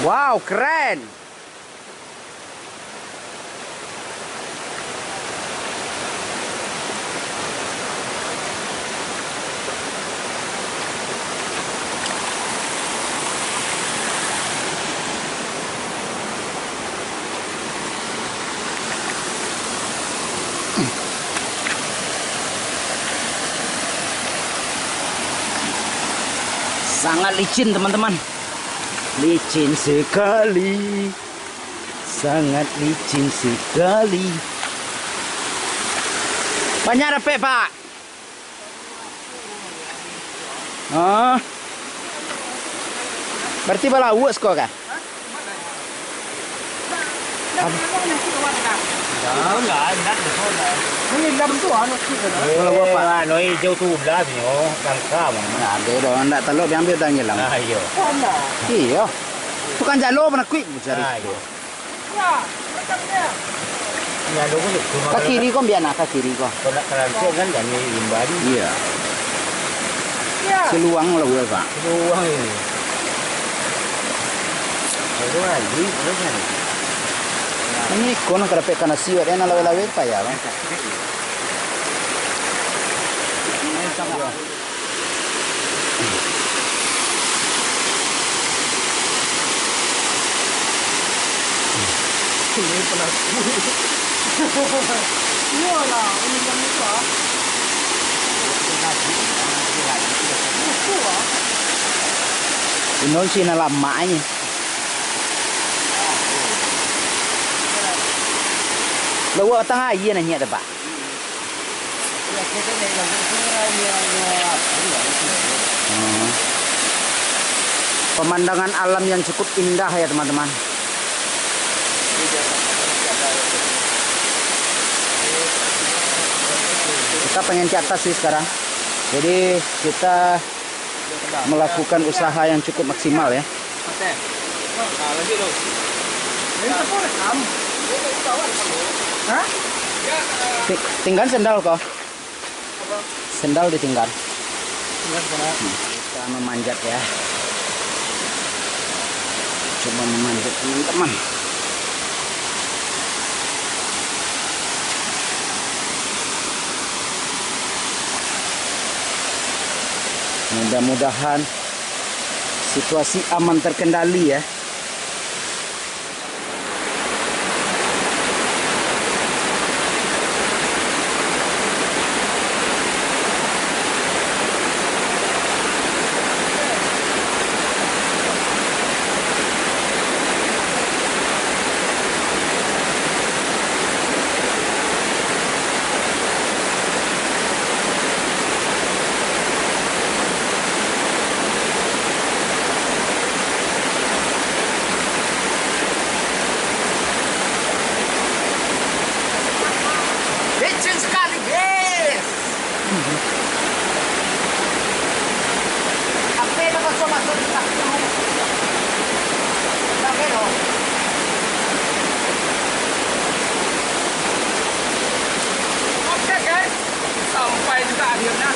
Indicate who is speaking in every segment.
Speaker 1: Wow, keren. Sangat licin, teman-teman. Licin sekali. Sangat licin sekali. Banyak repek, Pak. Oh. Berarti bala uus kok kah?
Speaker 2: Nó châu thu lá thì nó đang cao mà.
Speaker 1: Nah, beda ndak teluk diambil tang nyelam.
Speaker 2: Nah, iya.
Speaker 1: Iya. Bukan jalo mana quick cari.
Speaker 2: Nah, iya. Ya, lo ko
Speaker 1: Ke kiri kok biar nak ke kiri kok.
Speaker 2: Kalau kan dan imbadi.
Speaker 1: Iya. Seluang lah gue, Pak.
Speaker 2: Luang ini. Itu lagi, terus kan.
Speaker 1: Ini kono kerapek kana siwat ena lawe-lawe pa ya, Bang.
Speaker 3: Ini pelas. Iya lah, ini yang itu.
Speaker 1: Ini sih na lama ini. Lawa tengah iya nanya ada, Pak. Pemandangan alam yang cukup indah ya, teman-teman. Kita pengen ke atas sih sekarang. Jadi kita melakukan usaha yang cukup maksimal ya. Tinggal sendal kok. Sendal ditinggal. Kita memanjat ya. Coba memanjat teman-teman. Mudah-mudahan situasi aman terkendali ya. Licin sekali, guys. Apa yang masuk di kaki? Sampai loh. Oke, guys. Sampai juga akhirnya.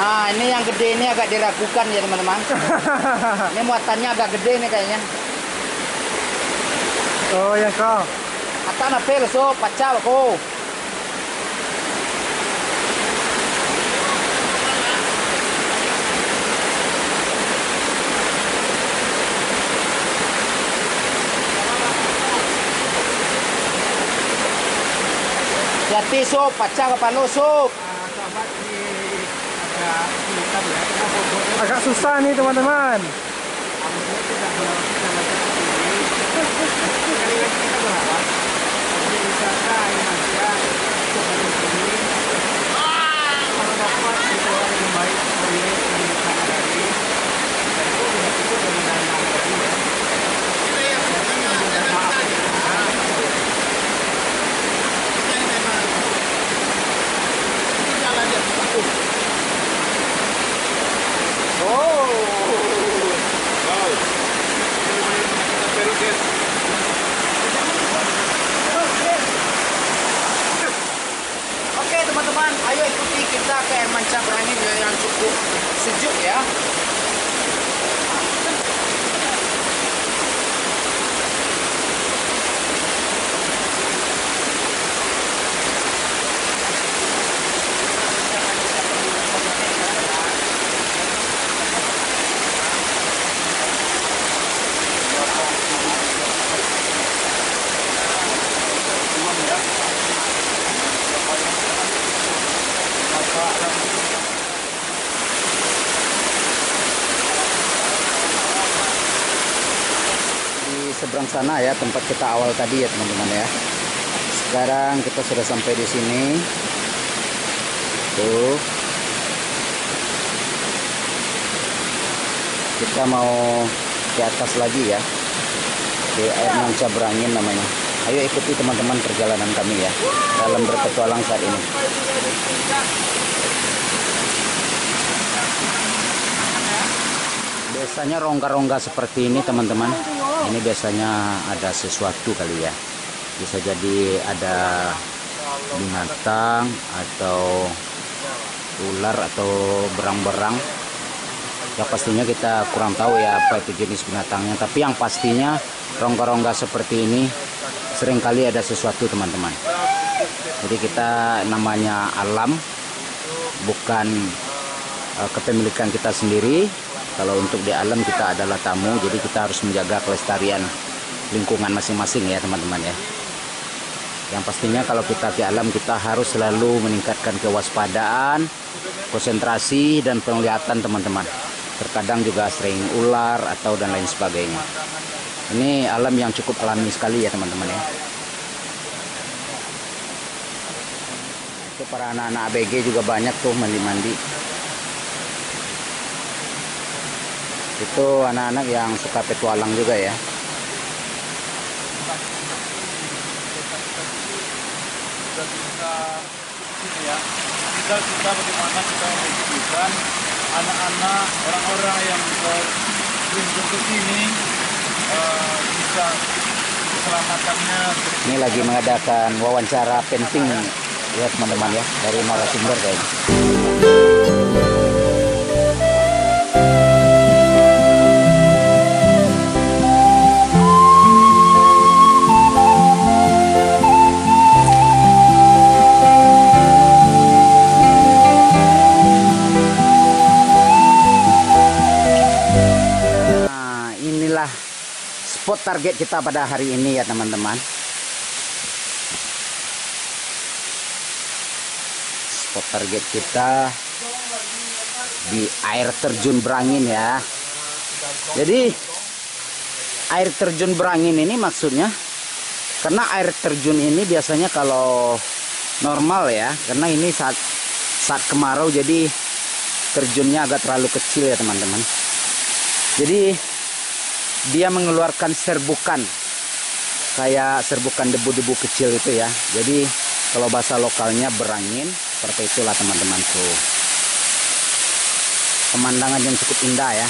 Speaker 1: Nah, ini yang gede ini agak diragukan ya, teman-teman. Ini muatannya agak gede nih kayaknya.
Speaker 3: Oh ya kau.
Speaker 1: Kata napel so pacal ko. Hati sob, pacal kepala sob.
Speaker 3: Agak susah nih teman-teman.
Speaker 1: cukup sejuk ya. Seberang sana ya tempat kita awal tadi ya teman-teman ya. Sekarang kita sudah sampai di sini. Tuh. Kita mau ke atas lagi ya. Di air manca berangin namanya. Ayo ikuti teman-teman perjalanan kami ya dalam berpetualang saat ini. Biasanya rongga-rongga seperti ini teman-teman, ini biasanya ada sesuatu kali ya. Bisa jadi ada binatang atau ular atau berang-berang. Ya pastinya kita kurang tahu ya apa itu jenis binatangnya. Tapi yang pastinya rongga-rongga seperti ini seringkali ada sesuatu teman-teman. Jadi kita namanya alam, bukan kepemilikan kita sendiri. Kalau untuk di alam kita adalah tamu, jadi kita harus menjaga kelestarian lingkungan masing-masing ya teman-teman ya. Yang pastinya kalau kita di alam kita harus selalu meningkatkan kewaspadaan, konsentrasi dan penglihatan teman-teman. Terkadang juga sering ular atau dan lain sebagainya. Ini alam yang cukup alami sekali ya teman-teman ya. Itu para anak-anak ABG juga banyak tuh mandi-mandi. Itu anak-anak yang suka petualang juga ya.
Speaker 3: Kita bagaimana kita menunjukkan anak-anak orang-orang yang berkunjung ke sini bisa keselamatannya.
Speaker 1: Ini lagi mengadakan wawancara penting ya teman-teman ya dari narasumber kayaknya. Spot target kita pada hari ini ya teman-teman. Spot target kita di air terjun Berangin ya. Jadi air terjun Berangin ini maksudnya karena air terjun ini biasanya kalau normal ya, karena ini saat kemarau jadi terjunnya agak terlalu kecil ya teman-teman. Jadi dia mengeluarkan serbukan kayak serbukan debu-debu kecil itu ya. Jadi kalau bahasa lokalnya berangin, seperti itulah teman-temanku. Pemandangan yang cukup indah ya.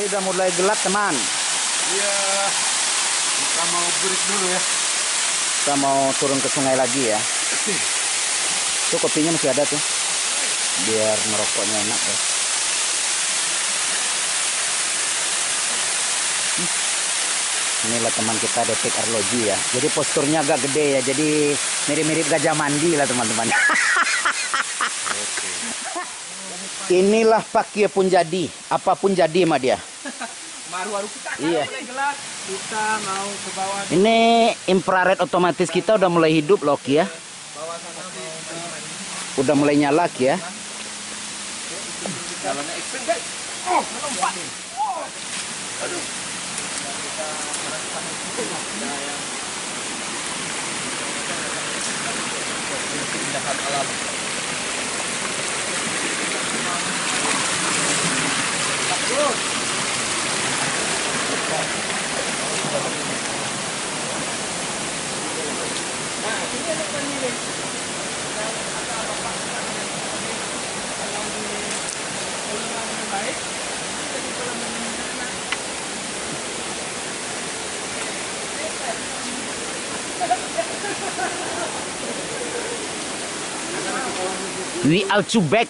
Speaker 1: udah mulai gelap teman.
Speaker 3: Iya. Kita mau break dulu ya.
Speaker 1: Kita mau turun ke sungai lagi ya. Tuh kopinya masih ada tuh. Biar merokoknya enak ya. Inilah teman kita Detik Arloji ya. Jadi posturnya agak gede ya. Jadi mirip-mirip gajah mandi lah teman-teman. Inilah Pakya pun jadi. Apapun jadi sama dia.
Speaker 3: Baru-baru kita
Speaker 1: Iya.
Speaker 3: mulai gelap. Kita mau ke bawah.
Speaker 1: Ini infrared otomatis kita udah mulai hidup loh Ki ya.
Speaker 3: Bawah sana di
Speaker 1: Udah mulai nyala Ki ya.
Speaker 3: jalannya ekstrim guys. Oh, melompat. Oh. Aduh. Keindahan alam.
Speaker 1: We are to back.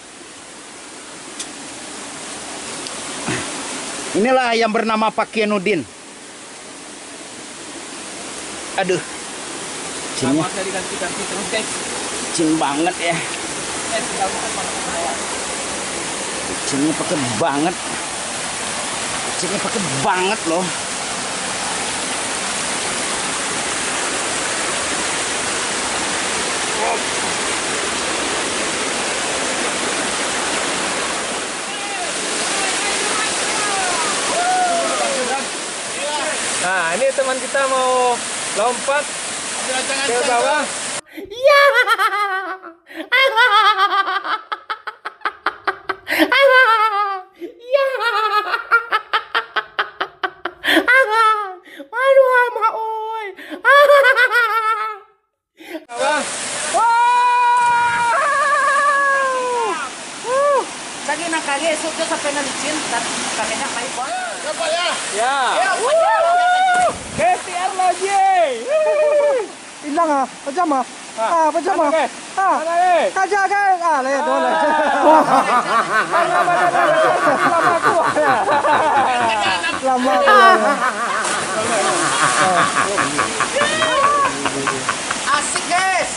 Speaker 1: Inilah yang bernama Pakyanuddin. Aduh. Cinnya
Speaker 3: Saya diganti-ganti terus guys.
Speaker 1: cin banget ya.
Speaker 3: Tinggal makan bawah.
Speaker 1: Cinnya pakai banget. Cinnya pakai banget loh.
Speaker 3: Nah, ini teman kita mau lompat ke bawah.
Speaker 4: Ya. Ya. Aduh, ama oi.
Speaker 3: Bawah.
Speaker 4: Lagi nak kali esok dia sampai na licin dan kakeknya kayu bang.
Speaker 3: Ya. Detik Arloji.
Speaker 5: Hilang ah, macam ah? Ah, macam ah? Ah,
Speaker 3: Mana ni?
Speaker 5: kaca kan? Ah, leh, dua leh. Lama aku.
Speaker 4: Asik guys.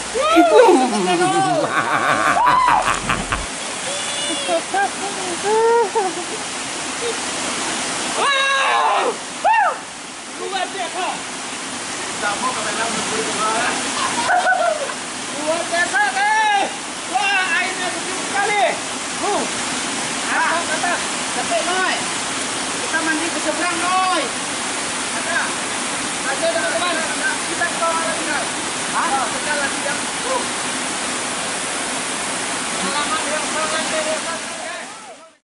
Speaker 3: Luar biasa. Tak mau kau bilang